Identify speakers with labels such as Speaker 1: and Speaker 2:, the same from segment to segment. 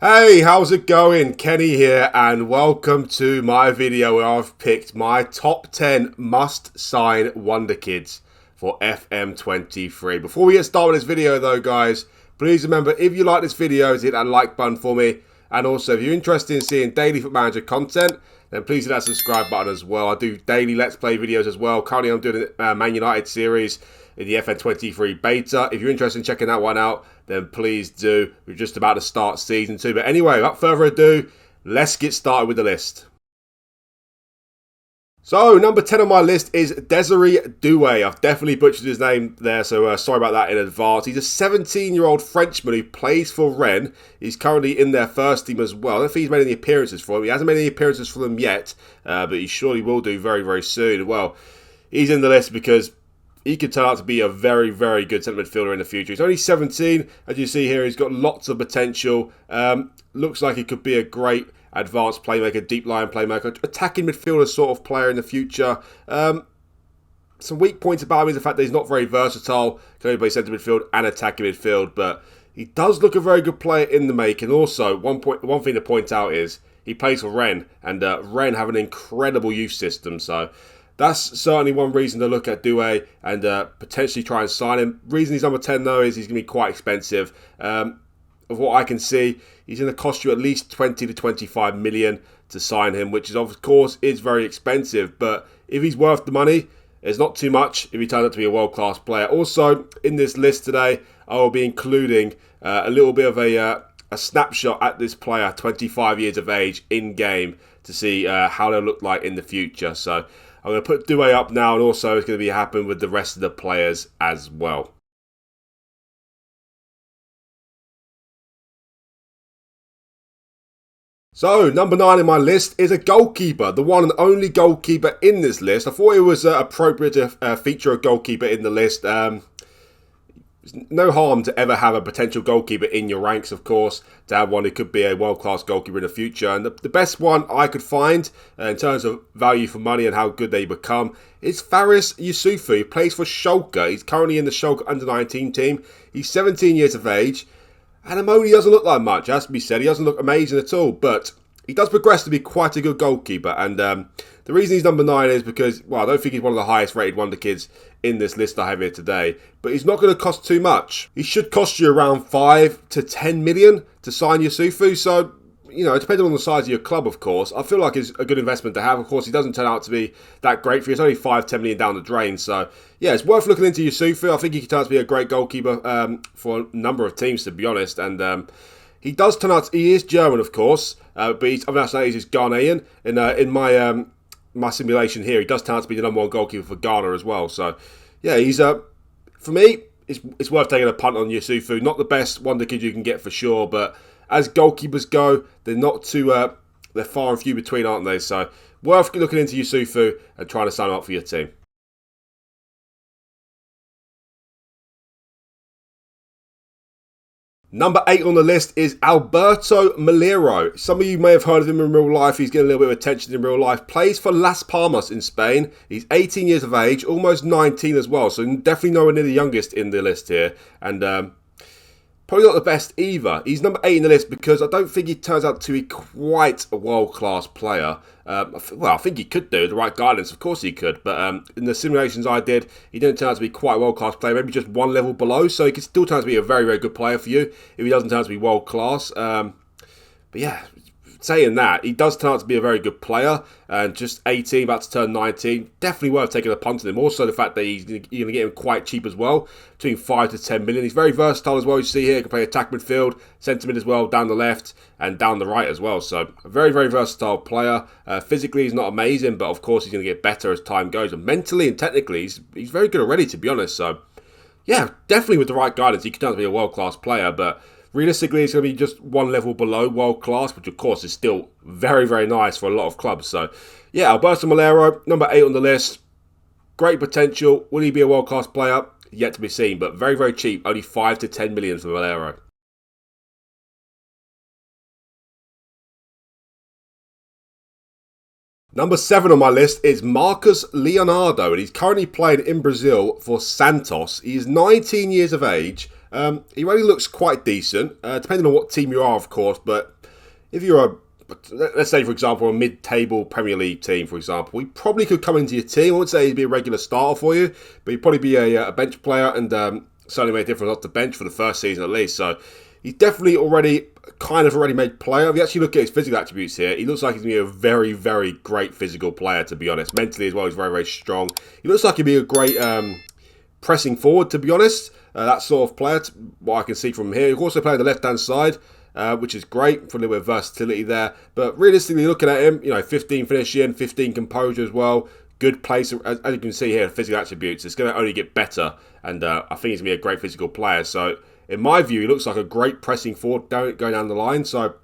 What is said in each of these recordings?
Speaker 1: Hey, how's it going? Kenny here, and welcome to my video where I've picked my top 10 must-sign Wonder Kids for FM23. Before we get started with this video though, guys, please remember, if you like this video, hit that like button for me. And also, if you're interested in seeing daily FootballManager content, then please hit that subscribe button as well. I do daily Let's Play videos as well. Currently, I'm doing a Man United series in the FN23 beta. If you're interested in checking that one out, then please do. We're just about to start season 2. But anyway, without further ado, let's get started with the list. So, number 10 on my list is Desiré Doué. I've definitely butchered his name there, so sorry about that in advance. He's a 17-year-old Frenchman who plays for Rennes. He's currently in their first team as well. I don't think he's made any appearances for them. He hasn't made any appearances for them yet, but he surely will do very, very soon. Well, he's in the list because he could turn out to be a very, very good centre midfielder in the future. He's only 17. As you see here, he's got lots of potential. Looks like he could be a great advanced playmaker, deep line playmaker, attacking midfielder sort of player in the future. Some weak points about him is the fact that he's not very versatile. Can only play centre midfield and attacking midfield, but he does look a very good player in the making. Also, one thing to point out is he plays for Rennes, and Rennes have an incredible youth system, so that's certainly one reason to look at Doué and potentially try and sign him. Reason he's number 10 though is he's going to be quite expensive. Of what I can see, he's going to cost you at least 20 to 25 million to sign him, which is of course is very expensive. But if he's worth the money, it's not too much if he turns out to be a world-class player. Also, in this list today, I will be including a little bit of a snapshot at this player, 25 years of age, in game to see how they'll look like in the future. So I'm going to put Doué up now, and also it's going to be happening with the rest of the players as well. So, number 9 in my list is a goalkeeper, the one and only goalkeeper in this list. I thought it was appropriate to feature a goalkeeper in the list. No harm to ever have a potential goalkeeper in your ranks, of course, to have one who could be a world-class goalkeeper in the future. And the best one I could find in terms of value for money and how good they become is Faris Moumbagna. He plays for Schalke. He's currently in the Schalke under-19 team. He's 17 years of age. And Amey doesn't look like much, has to be said. He doesn't look amazing at all, but he does progress to be quite a good goalkeeper. And the reason he's number 9 is because, well, I don't think he's one of the highest rated Wonder Kids in this list I have here today. But he's not going to cost too much. He should cost you around 5 to 10 million to sign Moumbagna. So, you know, depending on the size of your club, of course, I feel like it's a good investment to have. Of course, he doesn't turn out to be that great for you. It's only 5, 10 million down the drain. So, yeah, it's worth looking into Moumbagna. I think he can turn out to be a great goalkeeper for a number of teams, to be honest. And he does turn out, he is German, of course, but he's, of nationality, he's Ghanaian. In my simulation here, he does turn out to be the number 1 goalkeeper for Ghana as well. So, yeah, he's, for me, it's worth taking a punt on Moumbagna. Not the best Wonder Kid you can get for sure, but as goalkeepers go, they're not too, they're far and few between, aren't they? So, worth looking into Moumbagna and trying to sign him up for your team. Number 8 on the list is Alberto Moleiro. Some of you may have heard of him in real life. He's getting a little bit of attention in real life. Plays for Las Palmas in Spain. He's 18 years of age, almost 19 as well. So definitely nowhere near the youngest in the list here. And probably not the best either. He's number 8 in the list because I don't think he turns out to be quite a world-class player. Well, I think he could do the right guidance. Of course he could. But in the simulations I did, he didn't turn out to be quite a world-class player. Maybe just one level below. So he could still turn out to be a very, very good player for you if he doesn't turn out to be world-class. But yeah, saying that, he does turn out to be a very good player. And just 18, about to turn 19. Definitely worth taking a punt on him. Also, the fact that you're going to get him quite cheap as well. Between 5 to 10 million. He's very versatile as well. You see here, he can play attack midfield, centre mid as well, down the left and down the right as well. So, a very, very versatile player. Physically, he's not amazing, but of course, he's going to get better as time goes. And mentally and technically, he's very good already, to be honest. So, yeah, definitely with the right guidance, he can turn out to be a world-class player, but realistically, it's going to be just one level below world-class, which of course is still very, very nice for a lot of clubs. So, yeah, Alberto Moleiro, number 8 on the list. Great potential. Will he be a world-class player? Yet to be seen, but very, very cheap. Only 5 to 10 million for Moleiro. Number 7 on my list is Marcus Leonardo, and he's currently playing in Brazil for Santos. He is 19 years of age. He really looks quite decent, depending on what team you are, of course, but if you're let's say, for example, a mid-table Premier League team, for example, he probably could come into your team. I wouldn't say he'd be a regular starter for you, but he'd probably be a bench player and certainly make a difference off the bench for the first season at least. So he's definitely already made player. If you actually look at his physical attributes here, he looks like he's going to be a very, very great physical player, to be honest. Mentally as well, he's very, very strong. He looks like he'd be a great pressing forward, to be honest. That sort of player, what I can see from here. He can also play on the left-hand side, which is great for a little bit of versatility there. But realistically, looking at him, 15 finishing, 15 composure as well. Good place, as you can see here, physical attributes. It's going to only get better, and I think he's going to be a great physical player. So, in my view, he looks like a great pressing forward going down the line. So,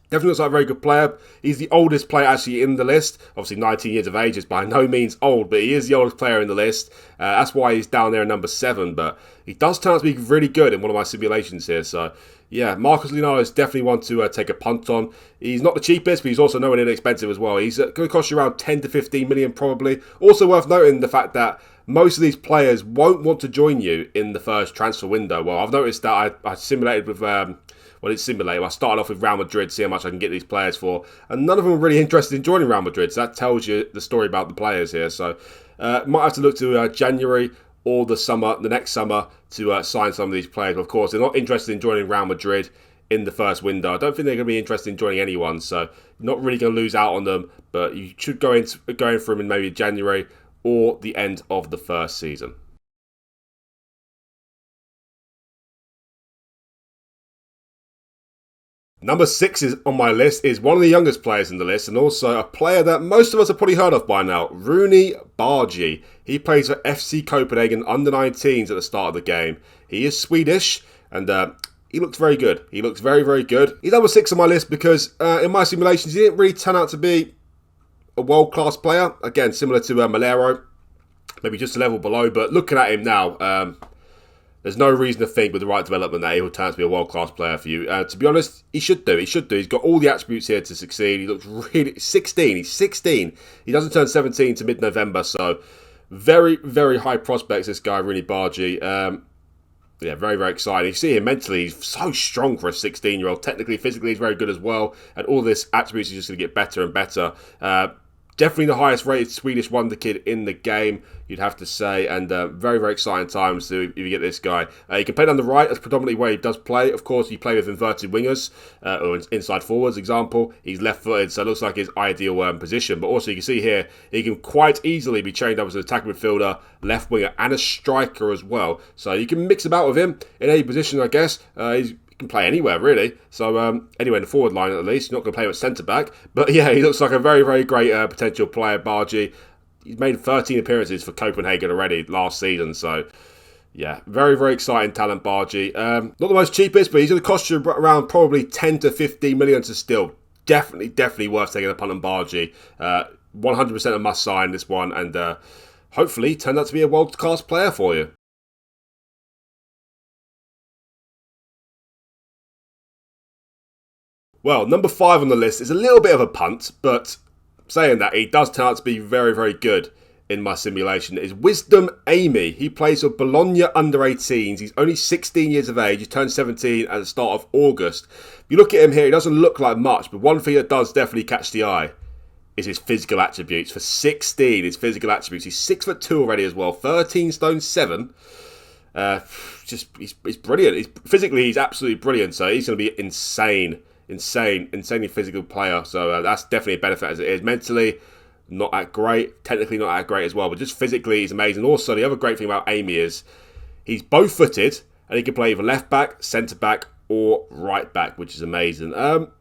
Speaker 1: definitely looks like a very good player. He's the oldest player actually in the list. Obviously, 19 years of age is by no means old, but he is the oldest player in the list. That's why he's down there at number 7. But he does turn out to be really good in one of my simulations here. So, yeah, Marcos Leonardo is definitely one to take a punt on. He's not the cheapest, but he's also nowhere near inexpensive as well. He's going to cost you around 10 to 15 million probably. Also worth noting the fact that most of these players won't want to join you in the first transfer window. Well, I've noticed that I simulated with... I started off with Real Madrid, see how much I can get these players for, and none of them are really interested in joining Real Madrid, so that tells you the story about the players here. So might have to look to January or the next summer to sign some of these players. But of course, they're not interested in joining Real Madrid in the first window. I don't think they're going to be interested in joining anyone, so not really going to lose out on them, but you should go in for them in maybe January or the end of the first season. Number 6 is on my list is one of the youngest players in the list, and also a player that most of us have probably heard of by now, Roony Bardghji. He plays for FC Copenhagen under-19s at the start of the game. He is Swedish, and he looks very good. He looks very, very good. He's number 6 on my list because in my simulations, he didn't really turn out to be a world-class player. Again, similar to Moleiro, maybe just a level below, but looking at him now... there's no reason to think with the right development that he will turn out to be a world-class player for you. To be honest, he should do. He's got all the attributes here to succeed. He looks really... 16. He's 16. He doesn't turn 17 to mid-November, so very, very high prospects, this guy, Roony Bardghji. Yeah, very, very exciting. You see him mentally, he's so strong for a 16-year-old. Technically, physically, he's very good as well. And all this attributes is just going to get better and better. Definitely the highest rated Swedish wonder kid in the game, you'd have to say, and very, very exciting times if you get this guy. He can play down the right, that's predominantly where he does play. Of course, he play with inverted wingers, or inside forwards, example. He's left-footed, so it looks like his ideal position. But also, you can see here, he can quite easily be trained up as an attacking midfielder, left winger, and a striker as well. So you can mix about with him in any position, I guess. He can play anywhere, really. So, anyway, in the forward line at least. You're not going to play him at centre-back. But, yeah, he looks like a very, very great potential player, Bardghji. He's made 13 appearances for Copenhagen already last season. So, yeah, very, very exciting talent, Bardghji. Not the most cheapest, but he's going to cost you around probably 10 to 15 million to still. Definitely worth taking a punt on Bardghji. 100% a must-sign, this one. And hopefully turn out to be a world-class player for you. Well, number 5 on the list is a little bit of a punt, but saying that, he does turn out to be very, very good in my simulation. Is Wisdom Amey. He plays for Bologna under-18s. He's only 16 years of age. He turned 17 at the start of August. If you look at him here, he doesn't look like much, but one thing that does definitely catch the eye is his physical attributes. For 16, his physical attributes. He's 6'2" already as well, 13 stone 7. He's brilliant. Physically, he's absolutely brilliant, so he's going to be insanely physical player, so that's definitely a benefit as it is. Mentally, not that great, technically not that great as well, but just physically he's amazing. Also, the other great thing about Amey is he's both-footed, and he can play either left back, centre back, or right back, which is amazing. To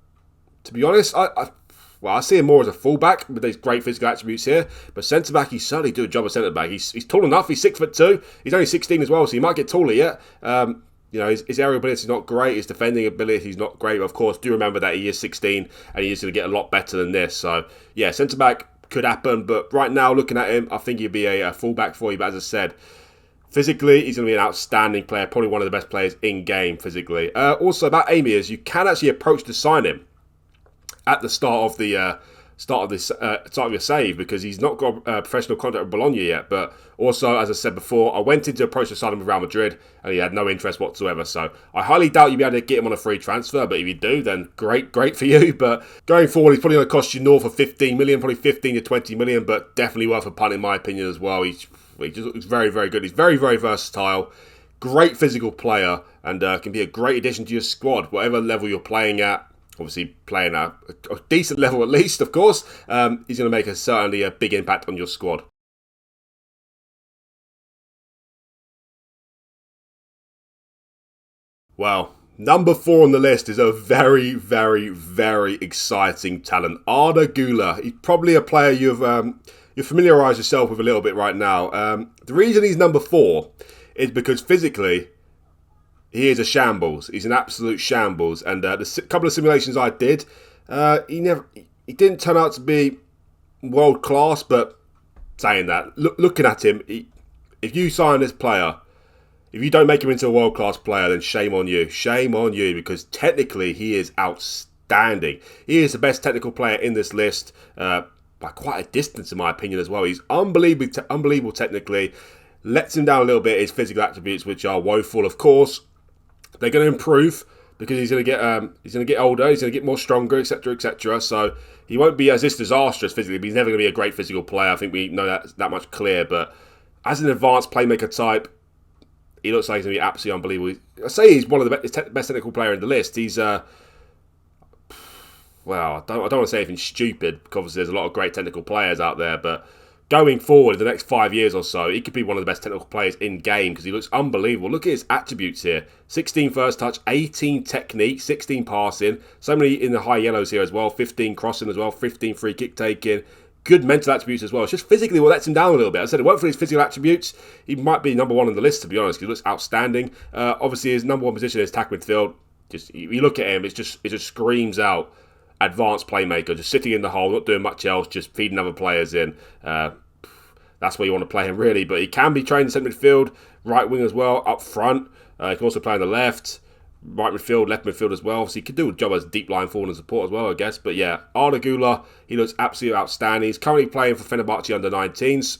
Speaker 1: be honest, I see him more as a fullback with these great physical attributes here, but centre back, he certainly do a job of centre back. He's tall enough. He's 6'2". He's only 16 as well, so he might get taller yet. His aerial ability is not great. His defending ability is not great. But of course, do remember that he is 16 and he is going to get a lot better than this. So, yeah, centre-back could happen. But right now, looking at him, I think he'd be a full-back for you. But as I said, physically, he's going to be an outstanding player. Probably one of the best players in-game physically. Also, about Amey is you can actually approach to sign him at the start of the start of your save, because he's not got a professional contract with Bologna yet. But also, as I said before, I went into approach to sign him with Real Madrid, and he had no interest whatsoever. So I highly doubt you'll be able to get him on a free transfer. But if you do, then great for you. But going forward, he's probably going to cost you north of 15 million, probably 15 to 20 million. But definitely worth a punt in my opinion as well. He just looks very good. He's very versatile. Great physical player, and can be a great addition to your squad, whatever level you're playing at. Obviously, playing at a decent level at least, of course. He's going to make certainly a big impact on your squad. Well, number 4 on the list is a very exciting talent. Arda Güler. He's probably a player you've familiarised yourself with a little bit right now. The reason he's number 4 is because physically, he is a shambles. He's an absolute shambles. And the couple of simulations I did, he didn't turn out to be world class. But saying that, looking at him, if you sign this player, if you don't make him into a world class player, then shame on you. Shame on you, because technically he is outstanding. He is the best technical player in this list by quite a distance, in my opinion, as well. He's unbelievable technically. Lets him down a little bit, his physical attributes, which are woeful, of course. They're going to improve because he's going to get older, he's going to get more stronger, etc. So he won't be as disastrous physically, but he's never going to be a great physical player. I think we know that much clear. But as an advanced playmaker type, he looks like he's going to be absolutely unbelievable. I say he's one of the best technical player in the list. He's well, I don't want to say anything stupid, because obviously there's a lot of great technical players out there, but going forward, the next 5 years or so, he could be one of the best technical players in game, because he looks unbelievable. Look at his attributes here. 16 first touch, 18 technique, 16 passing. So many in the high yellows here as well. 15 crossing as well, 15 free kick taking. Good mental attributes as well. It's just physically what lets him down a little bit. I said it weren't for his physical attributes, he might be number 1 on the list, to be honest. He looks outstanding. Obviously, his number 1 position is attack midfield. Just you look at him, it just screams out advanced playmaker, just sitting in the hole, not doing much else, just feeding other players in. That's where you want to play him, really. But he can be trained in centre midfield, right wing as well, up front. He can also play on the left, right midfield, left midfield as well. So he could do a job as deep line forward and support as well, I guess. But yeah, Arda Güler, he looks absolutely outstanding. He's currently playing for Fenerbahce under 19s.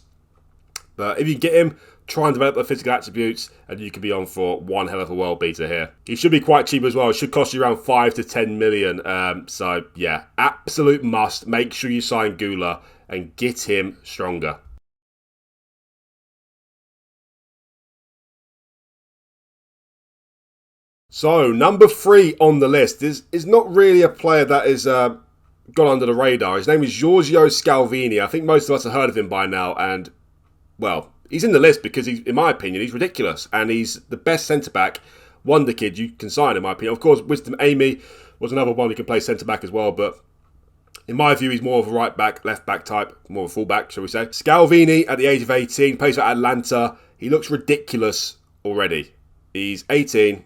Speaker 1: But if you get him, try and develop the physical attributes, and you could be on for one hell of a world beater here. He should be quite cheap as well. It should cost you around 5 to 10 million. So yeah, absolute must. Make sure you sign Güler and get him stronger. So, number 3 on the list is not really a player that is gone under the radar. His name is Giorgio Scalvini. I think most of us have heard of him by now, and, well, he's in the list because, in my opinion, he's ridiculous, and he's the best centre-back wonderkid you can sign, in my opinion. Of course, Wisdom Amey was another one who can play centre-back as well, but in my view, he's more of a right-back, left-back type, more of a full-back, shall we say. Scalvini, at the age of 18, plays for Atlanta. He looks ridiculous already. He's 18.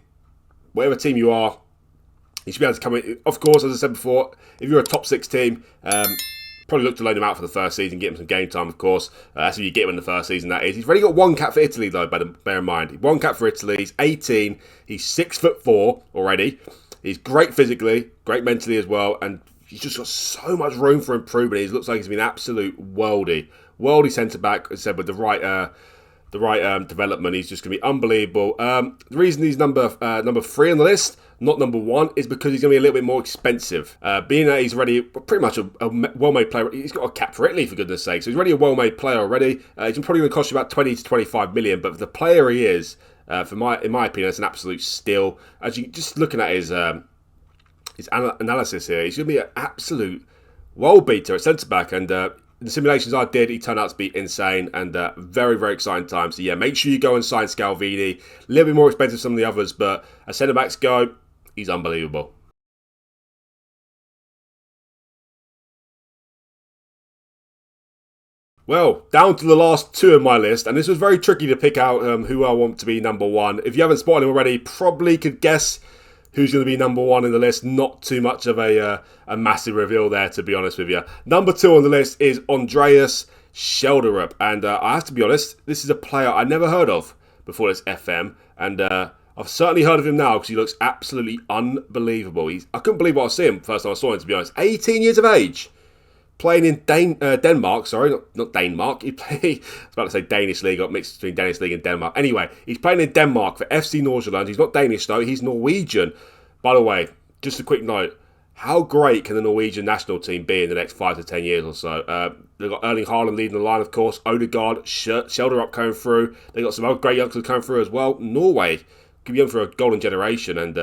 Speaker 1: Whatever team you are, you should be able to come in. Of course, as I said before, if you're a top 6 team, probably look to loan him out for the first season, get him some game time, of course. That's if you get him in the first season, that is. He's already got 1 cap for Italy, though, bear in mind. 1 cap for Italy, he's 18, he's 6'4" already. He's great physically, great mentally as well, and he's just got so much room for improvement. He looks like he's been an absolute worldie centre-back, as I said, with the right development. He's just going to be unbelievable. The reason he's number 3 on the list, not number 1, is because he's going to be a little bit more expensive. Being that he's already pretty much a well-made player. He's got a cap for Italy, for goodness sake. So he's already a well-made player already. He's probably going to cost you about 20 to 25 million. But for the player he is, in my opinion, it's an absolute steal. As you just looking at his analysis here, he's going to be an absolute world beater at centre-back. And the simulations I did, he turned out to be insane, and very exciting time. So yeah, make sure you go and sign Scalvini. A little bit more expensive than some of the others, but as centre-backs go, he's unbelievable. Well, down to the last 2 of my list, and this was very tricky to pick out who I want to be number 1. If you haven't spotted him already, probably could guess who's going to be number 1 in the list. Not too much of a massive reveal there, to be honest with you. Number 2 on the list is Andreas Schjelderup. And I have to be honest, this is a player I never heard of before this FM. And I've certainly heard of him now because he looks absolutely unbelievable. I couldn't believe what I was seeing first time I saw him, to be honest. 18 years of age. playing in Denmark. Sorry, not Denmark. I was about to say Danish League, got mixed between Danish League and Denmark. Anyway, he's playing in Denmark for FC Nordsjælland. He's not Danish though, he's Norwegian. By the way, just a quick note, how great can the Norwegian national team be in the next 5 to 10 years or so? They've got Erling Haaland leading the line, of course. Odegaard, Schjelderup coming through. They've got some other great youngsters coming through as well. Norway could be young for a golden generation. And,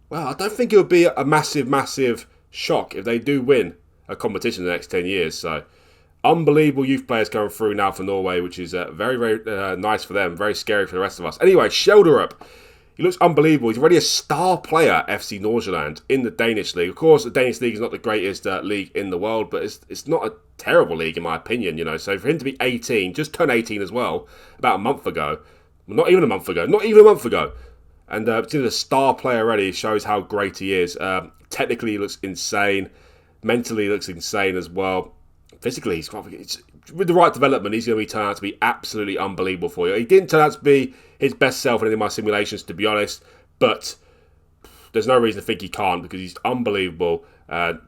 Speaker 1: well, I don't think it would be a massive, massive shock if they do win a competition in the next 10 years. So, unbelievable youth players coming through now for Norway, which is very, very nice for them. Very scary for the rest of us. Anyway, Schjelderup. He looks unbelievable. He's already a star player, FC Nordsjælland, in the Danish League. Of course, the Danish League is not the greatest league in the world, but it's not a terrible league, in my opinion, you know. So for him to be 18, just turned 18 as well, about a month ago. Well, not even a month ago. And to the star player already shows how great he is. Technically, he looks insane. Mentally, he looks insane as well. Physically, he's quite... with the right development, he's going to turn out to be absolutely unbelievable for you. He didn't turn out to be his best self in any of my simulations, to be honest, but there's no reason to think he can't because he's unbelievable. To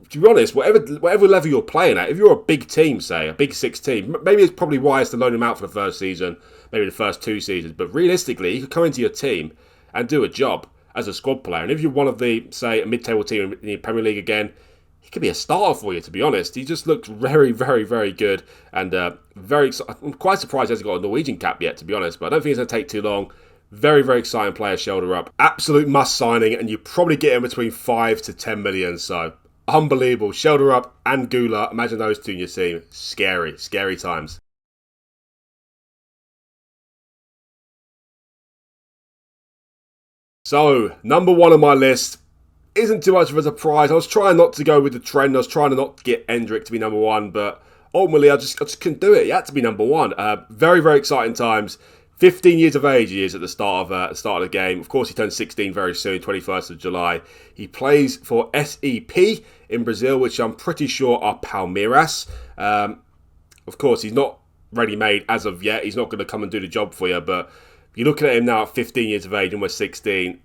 Speaker 1: be honest, whatever level you're playing at, if you're a big team, say, a big 6 team, maybe it's probably wise to loan him out for the first season, maybe the first 2 seasons, but realistically, he could come into your team and do a job as a squad player. And if you're one of the, say, a mid-table team in the Premier League again, he could be a starter for you, to be honest. He just looks very, very, very good. And I'm quite surprised he hasn't got a Norwegian cap yet, to be honest. But I don't think it's going to take too long. Very, very exciting player, Schjelderup. Absolute must signing. And you probably get him between 5 to 10 million. So, unbelievable. Schjelderup and Güler. Imagine those two in your team. Scary, scary times. So, number 1 on my list. Isn't too much of a surprise. I was trying not to go with the trend. I was trying to not get Endrick to be number 1, but ultimately I just couldn't do it. He had to be number 1. Very, very exciting times. 15 years of age he is at the start of the game. Of course, he turns 16 very soon, 21st of July. He plays for SEP in Brazil, which I'm pretty sure are Palmeiras. Of course, he's not ready-made as of yet. He's not going to come and do the job for you, but you're looking at him now at 15 years of age, almost 16.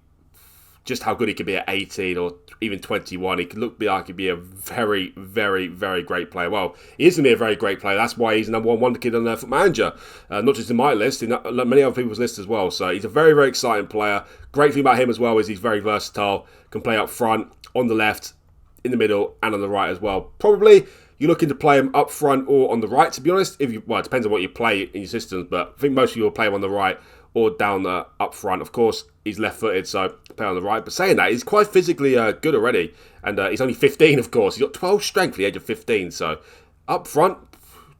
Speaker 1: Just how good he could be at 18 or even 21. He could look like he'd be a very, very, very great player. Well, he is going to be a very great player. That's why he's the number 1 wonder kid on FootballManager. Not just in my list, in many other people's lists as well. So he's a very, very exciting player. Great thing about him as well is he's very versatile. Can play up front, on the left, in the middle, and on the right as well. Probably you're looking to play him up front or on the right, to be honest. Well, it depends on what you play in your systems, but I think most of you will play him on the right or down up front. Of course, he's left-footed, so play on the right. But saying that, he's quite physically good already. And he's only 15, of course. He's got 12 strength at the age of 15. So up front,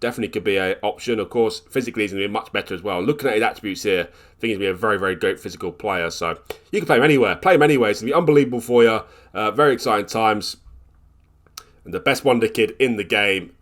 Speaker 1: definitely could be an option. Of course, physically he's going to be much better as well. Looking at his attributes here, I think he's going to be a very, very great physical player. So you can play him anywhere. Play him anywhere. It's going to be unbelievable for you. Very exciting times. And the best wonder kid in the game.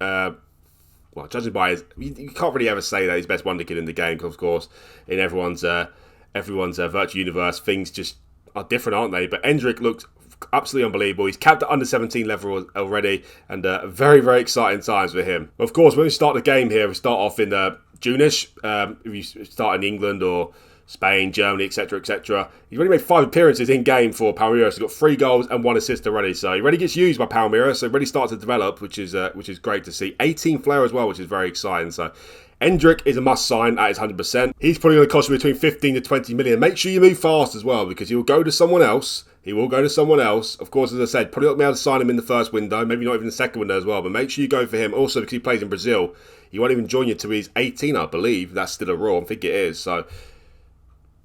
Speaker 1: Well, judging by his, you can't really ever say that he's best wonder kid in the game, because of course, in everyone's virtual universe, things just are different, aren't they? But Endrick looked absolutely unbelievable. He's capped at under 17 level already, and very, very exciting times for him. Of course, when we start the game here, we start off in June-ish. If you start in England or Spain, Germany, etc., etc. He's already made 5 appearances in game for Palmeiras. He's got 3 goals and 1 assist already. So he already gets used by Palmeiras. So he already starts to develop, which is great to see. 18 flair as well, which is very exciting. So Endrick is a must sign at his 100%. He's probably going to cost you between 15 to 20 million. Make sure you move fast as well, because he will go to someone else. Of course, as I said, probably not be able to sign him in the first window, maybe not even the second window as well, but make sure you go for him. Also, because he plays in Brazil, he won't even join you till he's 18, I believe. That's still a rule. I think it is. So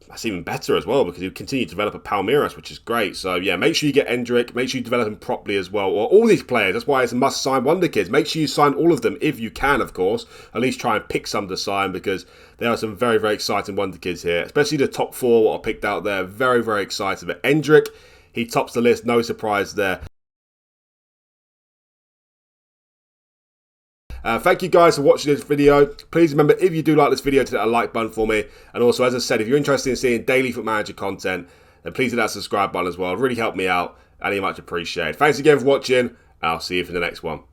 Speaker 1: that's even better as well, because he'll continue to develop at Palmeiras, which is great. So yeah, make sure you get Endrick. Make sure you develop him properly as well. Or all these players. That's why it's a must-sign wonder kids. Make sure you sign all of them if you can, of course. At least try and pick some to sign, because there are some very, very exciting wonder kids here. Especially the top 4 what I picked out there. Very, very excited. But Endrick, he tops the list. No surprise there. Thank you guys for watching this video. Please remember, if you do like this video, to hit that like button for me. And also, as I said, if you're interested in seeing daily FootballManager content, then please hit that subscribe button as well. It really helped me out, and you much appreciated. Thanks again for watching, and I'll see you for the next one.